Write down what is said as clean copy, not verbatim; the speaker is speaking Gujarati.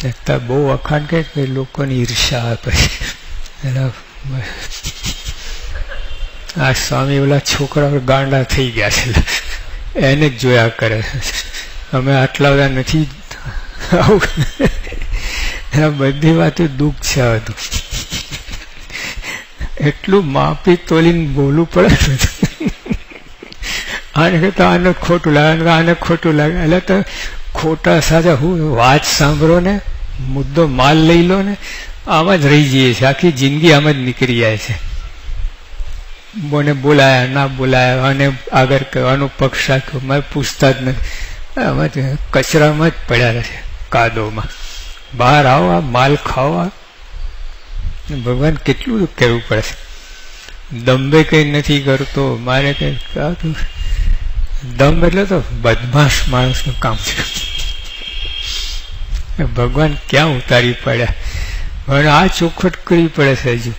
છતાં બહુ વખાણ કે લોકોની ઈર્ષા આપે. આ સ્વામી ઓલા છોકરાઓ ગાંડા થઈ ગયા છે, એને જ જોયા કરે. અમે આટલા બધા નથી. બધી વાતો દુઃખ છે. બધું એટલું માપી તોલીને બોલવું પડે. આને કહેતા આને ખોટું લાગે, આને ખોટું લાગે. એટલે તો ખોટા સાથે હું વાત સાંભળો ને, મુદ્દો માલ લઈ લો ને, આમ જ રહી જઈએ છીએ. આખી જિંદગી આમ જ નીકળી જાય છે. મને બોલાયા ના બોલાયા, અને આગળ કહેવાનો પક્ષ રાખ્યો, મેં પૂછતા જ નથી. આમાં કચરામાં જ પડ્યા રહે, કાદોમાં. બહાર આવો, આ માલ ખાવા. ભગવાન કેટલું કહેવું પડે છે. દંભે કઈ નથી કરતો, મારે કઈ દંભ એટલે તો બદમાશ માણસનું કામ છે. ભગવાન ક્યાં ઉતારી પડ્યા. હવે આ ચોખવટ કરવી પડે છે હજુ.